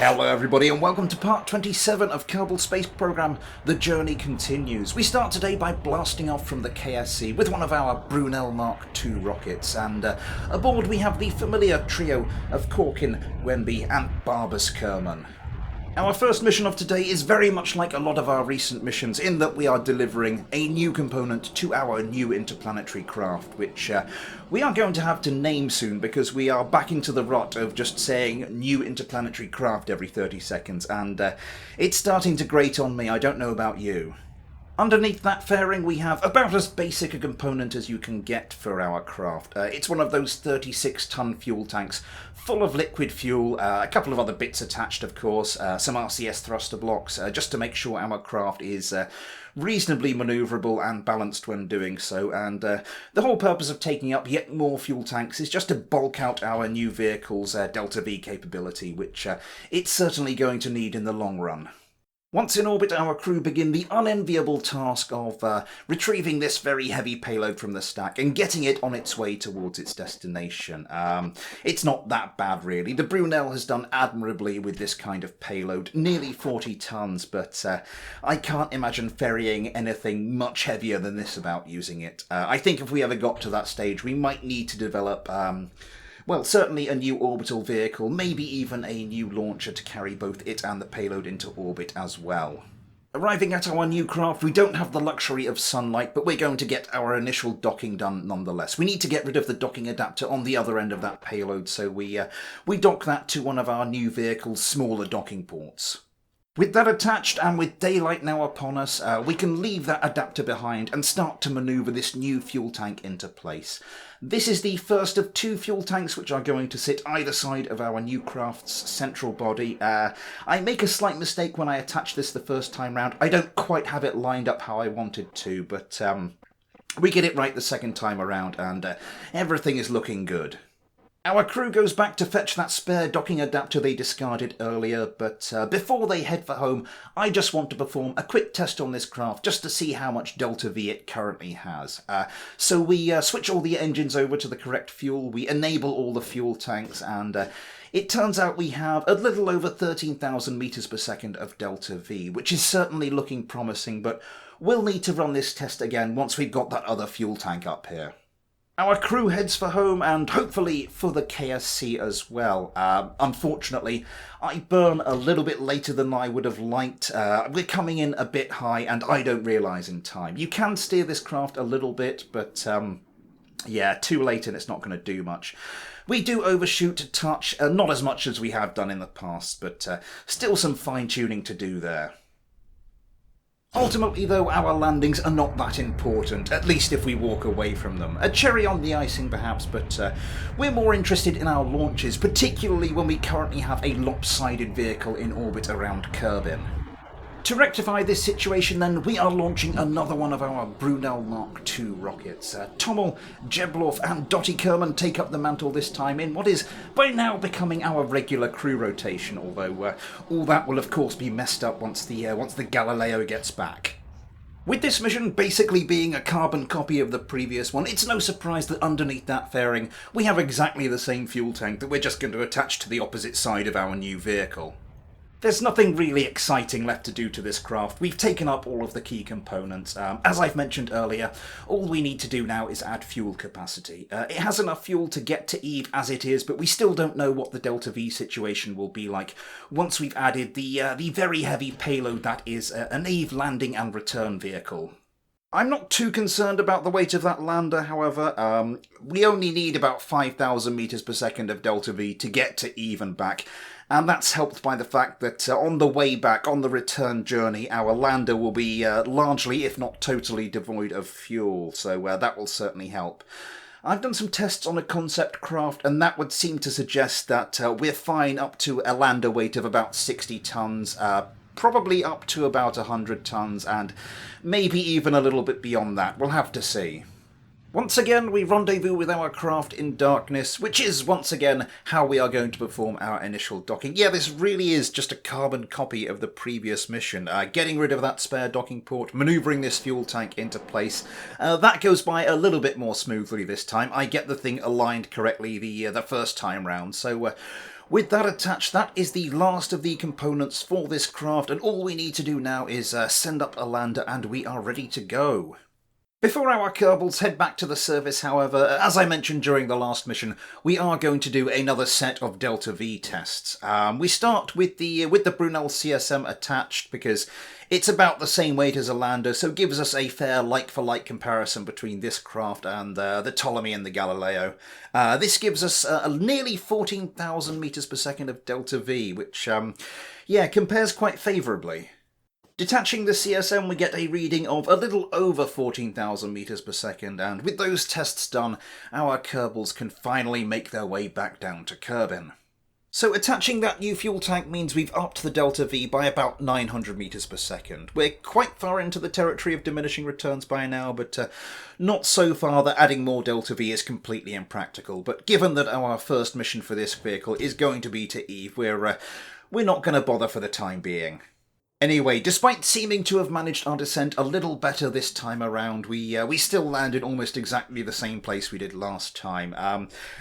Hello everybody and welcome to part 27 of Kerbal Space Program. The journey continues. We start today by blasting off from the KSC with one of our Brunel Mark II rockets, and aboard we have the familiar trio of Corkin, Wenby and Barbas Kerman. Our first mission of today is very much like a lot of our recent missions in that we are delivering a new component to our new interplanetary craft, which we are going to have to name soon because we are back into the rut of just saying new interplanetary craft every 30 seconds, and it's starting to grate on me. I don't know about you. Underneath that fairing we have about as basic a component as you can get for our craft. It's one of those 36-ton fuel tanks full of liquid fuel, a couple of other bits attached of course, some RCS thruster blocks, just to make sure our craft is reasonably manoeuvrable and balanced when doing so, and the whole purpose of taking up yet more fuel tanks is just to bulk out our new vehicle's Delta V capability, which it's certainly going to need in the long run. Once in orbit, our crew begin the unenviable task of retrieving this very heavy payload from the stack and getting it on its way towards its destination. It's not that bad really. The Brunel has done admirably with this kind of payload, nearly 40 tons, but I can't imagine ferrying anything much heavier than this about using it. I think if we ever got to that stage, we might need to develop well, certainly a new orbital vehicle, maybe even a new launcher to carry both it and the payload into orbit as well. Arriving at our new craft, we don't have the luxury of sunlight, but we're going to get our initial docking done nonetheless. We need to get rid of the docking adapter on the other end of that payload, so we dock that to one of our new vehicle's smaller docking ports. With that attached, and with daylight now upon us, we can leave that adapter behind and start to manoeuvre this new fuel tank into place. This is the first of two fuel tanks which are going to sit either side of our new craft's central body. I make a slight mistake when I attach this the first time round. I don't quite have it lined up how I wanted to, but we get it right the second time around, and everything is looking good. Our crew goes back to fetch that spare docking adapter they discarded earlier, but before they head for home, I just want to perform a quick test on this craft just to see how much Delta V it currently has. So we switch all the engines over to the correct fuel, we enable all the fuel tanks, and it turns out we have a little over 13,000 meters per second of Delta V, which is certainly looking promising, but we'll need to run this test again once we've got that other fuel tank up here. Our crew heads for home and hopefully for the KSC as well. Unfortunately, I burn a little bit later than I would have liked. We're coming in a bit high and I don't realise in time. You can steer this craft a little bit, but yeah, too late and it's not going to do much. We do overshoot a touch, not as much as we have done in the past, but still some fine-tuning to do there. Ultimately though, our landings are not that important, at least if we walk away from them. A cherry on the icing perhaps, but we're more interested in our launches, particularly when we currently have a lopsided vehicle in orbit around Kerbin. To rectify this situation then, we are launching another one of our Brunel Mark II rockets. Tommel, Jeblov and Dottie Kerman take up the mantle this time in what is by now becoming our regular crew rotation, although all that will of course be messed up once the Galileo gets back. With this mission basically being a carbon copy of the previous one, it's no surprise that underneath that fairing we have exactly the same fuel tank that we're just going to attach to the opposite side of our new vehicle. There's nothing really exciting left to do to this craft. We've taken up all of the key components. As I've mentioned earlier, all we need to do now is add fuel capacity. It has enough fuel to get to Eve as it is, but we still don't know what the Delta V situation will be like once we've added the very heavy payload that is an Eve landing and return vehicle. I'm not too concerned about the weight of that lander, however. We only need about 5,000 meters per second of Delta V to get to Eve and back. And that's helped by the fact that on the way back, on the return journey, our lander will be largely, if not totally, devoid of fuel, so that will certainly help. I've done some tests on a concept craft, and that would seem to suggest that we're fine up to a lander weight of about 60 tons, probably up to about 100 tons, and maybe even a little bit beyond that. We'll have to see. Once again, we rendezvous with our craft in darkness, which is, once again, how we are going to perform our initial docking. Yeah, this really is just a carbon copy of the previous mission. Getting rid of that spare docking port, manoeuvring this fuel tank into place. That goes by a little bit more smoothly this time. I get the thing aligned correctly the first time round, so With that attached, that is the last of the components for this craft, and all we need to do now is send up a lander and we are ready to go. Before our Kerbals head back to the surface, however, as I mentioned during the last mission, we are going to do another set of Delta V tests. We start with the Brunel CSM attached because it's about the same weight as a lander, so gives us a fair like-for-like comparison between this craft and the Ptolemy and the Galileo. This gives us nearly 14,000 meters per second of Delta V, which, compares quite favourably. Detaching the CSM, we get a reading of a little over 14,000 meters per second, and with those tests done, our Kerbals can finally make their way back down to Kerbin. So attaching that new fuel tank means we've upped the Delta V by about 900 meters per second. We're quite far into the territory of diminishing returns by now, but not so far that adding more Delta V is completely impractical. But given that our first mission for this vehicle is going to be to Eve, we're not going to bother for the time being. Anyway, despite seeming to have managed our descent a little better this time around, we still landed almost exactly the same place we did last time.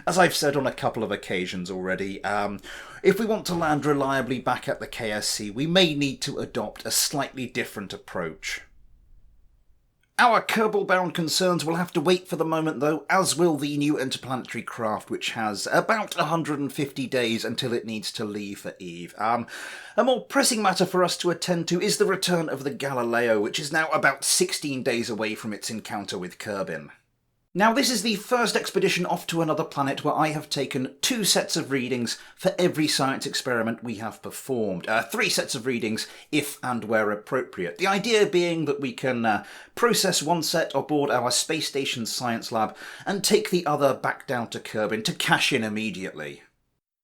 As I've said on a couple of occasions already, if we want to land reliably back at the KSC, we may need to adopt a slightly different approach. Our Kerbal-bound concerns will have to wait for the moment though, as will the new interplanetary craft, which has about 150 days until it needs to leave for Eve. A more pressing matter for us to attend to is the return of the Galileo, which is now about 16 days away from its encounter with Kerbin. Now, this is the first expedition off to another planet where I have taken 2 sets of readings for every science experiment we have performed. 3 sets of readings if and where appropriate. The idea being that we can process one set aboard our space station science lab and take the other back down to Kerbin to cash in immediately.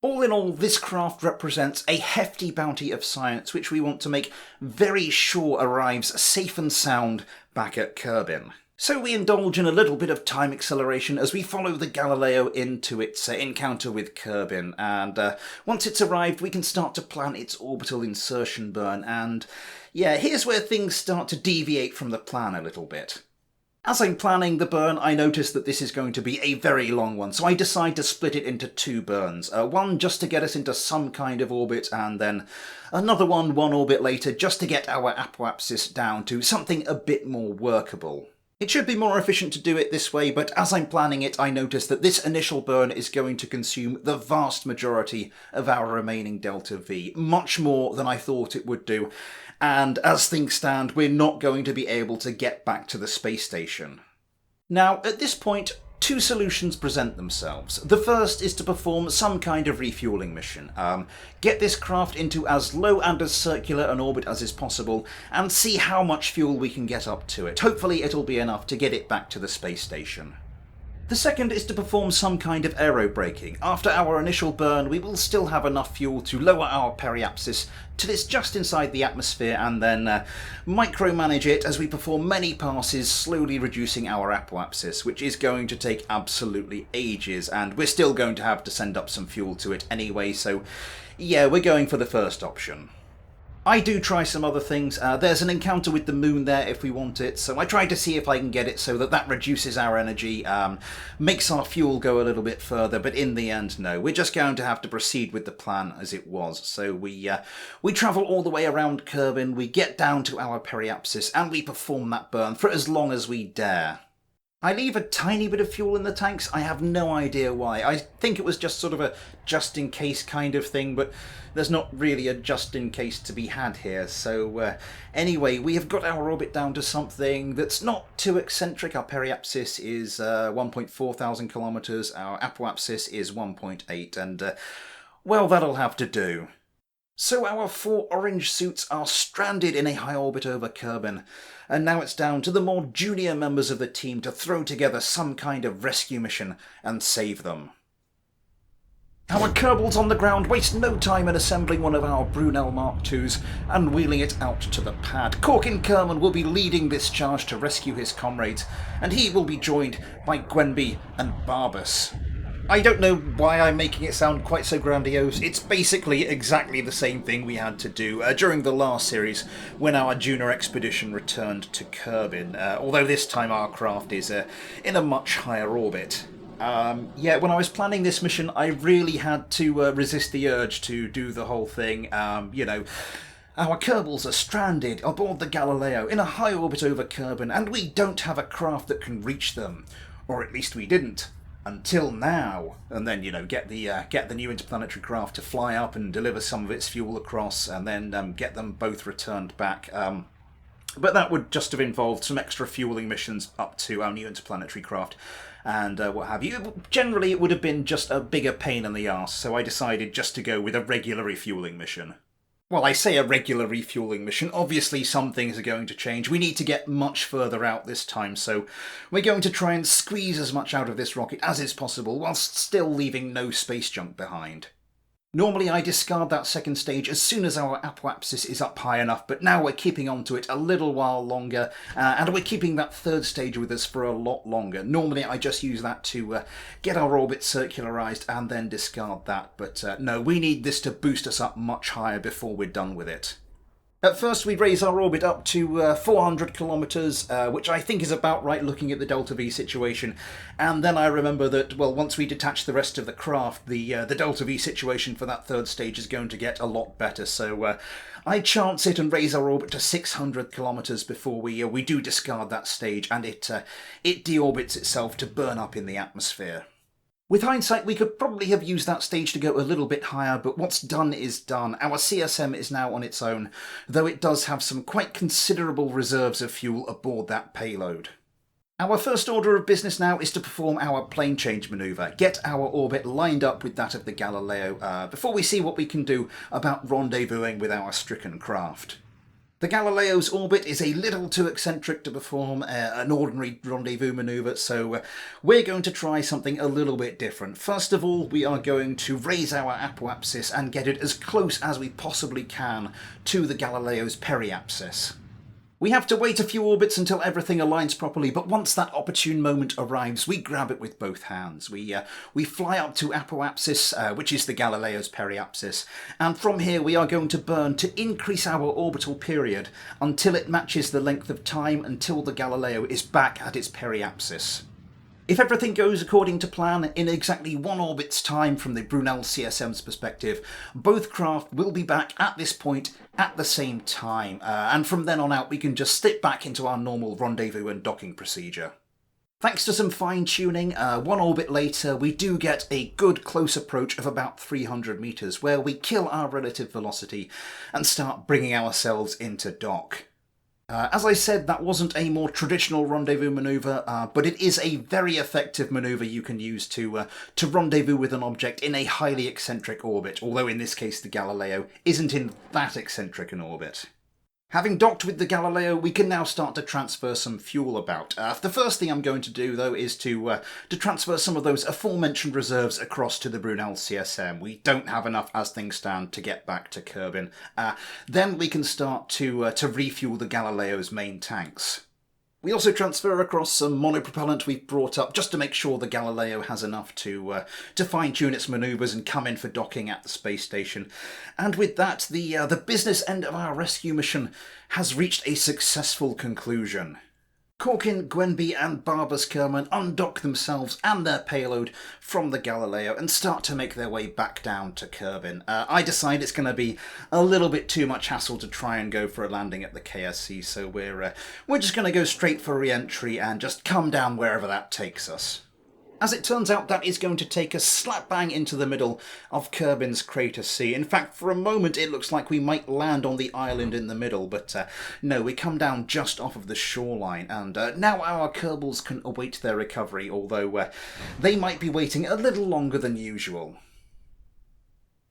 All in all, this craft represents a hefty bounty of science which we want to make very sure arrives safe and sound back at Kerbin. So we indulge in a little bit of time acceleration as we follow the Galileo into its encounter with Kerbin, and once it's arrived we can start to plan its orbital insertion burn, and here's where things start to deviate from the plan a little bit. As I'm planning the burn, I notice that this is going to be a very long one, so I decide to split it into 2 burns. One just to get us into some kind of orbit, and then another one orbit later just to get our apoapsis down to something a bit more workable. It should be more efficient to do it this way, but as I'm planning it, I notice that this initial burn is going to consume the vast majority of our remaining Delta V, much more than I thought it would do, and as things stand, we're not going to be able to get back to the space station. Now, at this point, 2 solutions present themselves. The first is to perform some kind of refueling mission. Get this craft into as low and as circular an orbit as is possible, and see how much fuel we can get up to it. Hopefully it'll be enough to get it back to the space station. The second is to perform some kind of aerobraking. After our initial burn, we will still have enough fuel to lower our periapsis till it's just inside the atmosphere, and then micromanage it as we perform many passes, slowly reducing our apoapsis, which is going to take absolutely ages, and we're still going to have to send up some fuel to it anyway, so we're going for the first option. I do try some other things. There's an encounter with the moon there if we want it, so I try to see if I can get it so that reduces our energy, makes our fuel go a little bit further, but in the end, no. We're just going to have to proceed with the plan as it was. So we travel all the way around Kerbin, we get down to our periapsis, and we perform that burn for as long as we dare. I leave a tiny bit of fuel in the tanks. I have no idea why. I think it was just sort of a just-in-case kind of thing, but there's not really a just-in-case to be had here. So anyway, we have got our orbit down to something that's not too eccentric. Our periapsis is 1.4 thousand kilometers. Our apoapsis is 1.8, and well, that'll have to do. So our 4 orange suits are stranded in a high orbit over Kerbin, and now it's down to the more junior members of the team to throw together some kind of rescue mission and save them. Our Kerbals on the ground waste no time in assembling one of our Brunel Mark IIs and wheeling it out to the pad. Corkin Kerman will be leading this charge to rescue his comrades, and he will be joined by Gwenby and Barbas. I don't know why I'm making it sound quite so grandiose. It's basically exactly the same thing we had to do during the last series when our Juno expedition returned to Kerbin, although this time our craft is in a much higher orbit. Yeah, when I was planning this mission, I really had to resist the urge to do the whole thing. Our Kerbals are stranded aboard the Galileo in a high orbit over Kerbin, and we don't have a craft that can reach them. Or at least we didn't. Until now. And then, get the new interplanetary craft to fly up and deliver some of its fuel across, and then get them both returned back. But that would just have involved some extra fueling missions up to our new interplanetary craft and what have you. Generally, it would have been just a bigger pain in the arse, so I decided just to go with a regular refueling mission. Well, I say a regular refueling mission. Obviously, some things are going to change. We need to get much further out this time, so we're going to try and squeeze as much out of this rocket as is possible, whilst still leaving no space junk behind. Normally I discard that second stage as soon as our apoapsis is up high enough, but now we're keeping on to it a little while longer, and we're keeping that third stage with us for a lot longer. Normally I just use that to get our orbit circularised and then discard that, but no, we need this to boost us up much higher before we're done with it. At first we'd raise our orbit up to 400 kilometres, which I think is about right looking at the Delta V situation. And then I remember that, well, once we detach the rest of the craft, the Delta V situation for that third stage is going to get a lot better. So I chance it and raise our orbit to 600 kilometres before we do discard that stage, and it deorbits itself to burn up in the atmosphere. With hindsight, we could probably have used that stage to go a little bit higher, but what's done is done. Our CSM is now on its own, though it does have some quite considerable reserves of fuel aboard that payload. Our first order of business now is to perform our plane change manoeuvre, get our orbit lined up with that of the Galileo, before we see what we can do about rendezvousing with our stricken craft. The Galileo's orbit is a little too eccentric to perform an ordinary rendezvous manoeuvre, so we're going to try something a little bit different. First of all, we are going to raise our apoapsis and get it as close as we possibly can to the Galileo's periapsis. We have to wait a few orbits until everything aligns properly, but once that opportune moment arrives, we grab it with both hands. We fly up to apoapsis, which is the Galileo's periapsis, and from here we are going to burn to increase our orbital period until it matches the length of time until the Galileo is back at its periapsis. If everything goes according to plan, in exactly one orbit's time from the Brunel CSM's perspective, both craft will be back at this point at the same time, and from then on out we can just slip back into our normal rendezvous and docking procedure. Thanks to some fine-tuning, one orbit later we do get a good close approach of about 300 metres, where we kill our relative velocity and start bringing ourselves into dock. As I said, that wasn't a more traditional rendezvous manoeuvre, but it is a very effective manoeuvre you can use to rendezvous with an object in a highly eccentric orbit, although in this case the Galileo isn't in that eccentric an orbit. Having docked with the Galileo, we can now start to transfer some fuel about. The first thing I'm going to do, though, is to transfer some of those aforementioned reserves across to the Brunel CSM. We don't have enough, as things stand, to get back to Kerbin. Then we can start to refuel the Galileo's main tanks. We also transfer across some monopropellant we've brought up just to make sure the Galileo has enough to fine-tune its manoeuvres and come in for docking at the space station. And with that, the business end of our rescue mission has reached a successful conclusion. Corkin, Gwenby and Barbas Kerman undock themselves and their payload from the Galileo and start to make their way back down to Kerbin. I decide it's going to be a little bit too much hassle to try and go for a landing at the KSC, so we're just going to go straight for re-entry and just come down wherever that takes us. As it turns out, that is going to take us slap bang into the middle of Kerbin's Crater Sea. In fact, for a moment it looks like we might land on the island in the middle, but no, we come down just off of the shoreline, and now our Kerbals can await their recovery, although they might be waiting a little longer than usual.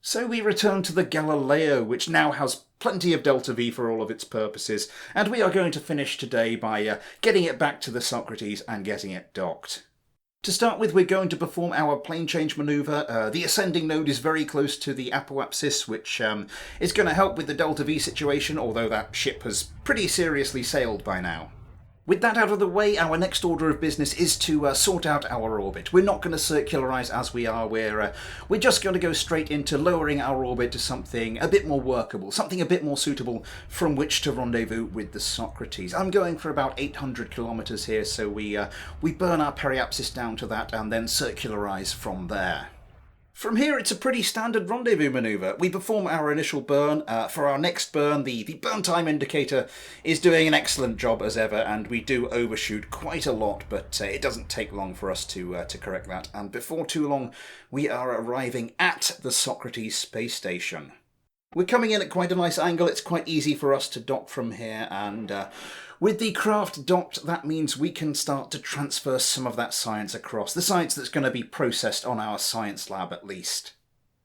So we return to the Galileo, which now has plenty of Delta V for all of its purposes, and we are going to finish today by getting it back to the Socrates and getting it docked. To start with, we're going to perform our plane change manoeuvre. The ascending node is very close to the apoapsis, which is going to help with the Delta V situation, although that ship has pretty seriously sailed by now. With that out of the way, our next order of business is to sort out our orbit. We're not going to circularize as we are. We're just going to go straight into lowering our orbit to something a bit more workable, something a bit more suitable from which to rendezvous with the Socrates. I'm going for about 800 kilometers here, so we burn our periapsis down to that and then circularize from there. From here, it's a pretty standard rendezvous maneuver. We perform our initial burn. For our next burn, the burn time indicator is doing an excellent job as ever, and we do overshoot quite a lot, but it doesn't take long for us to correct that. And before too long, we are arriving at the Socrates space station. We're coming in at quite a nice angle. It's quite easy for us to dock from here, and with the craft docked, that means we can start to transfer some of that science across. The science that's going to be processed on our science lab, at least.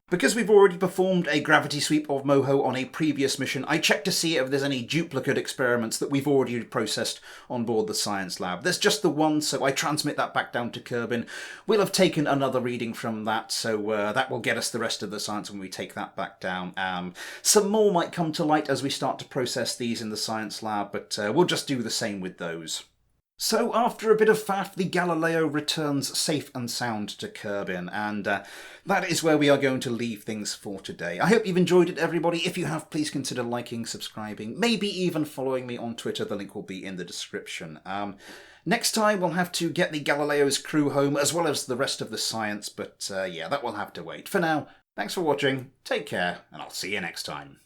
Because we've already performed a gravity sweep of MOHO on a previous mission, I checked to see if there's any duplicate experiments that we've already processed on board the science lab. There's just the one, so I transmit that back down to Kerbin. We'll have taken another reading from that, so that will get us the rest of the science when we take that back down. Some more might come to light as we start to process these in the science lab, but we'll just do the same with those. So after a bit of faff, the Galileo returns safe and sound to Kerbin, and that is where we are going to leave things for today. I hope you've enjoyed it, everybody. If you have, please consider liking, subscribing, maybe even following me on Twitter. The link will be in the description. Next time we'll have to get the Galileo's crew home, as well as the rest of the science, but yeah, that will have to wait. For now, thanks for watching, take care, and I'll see you next time.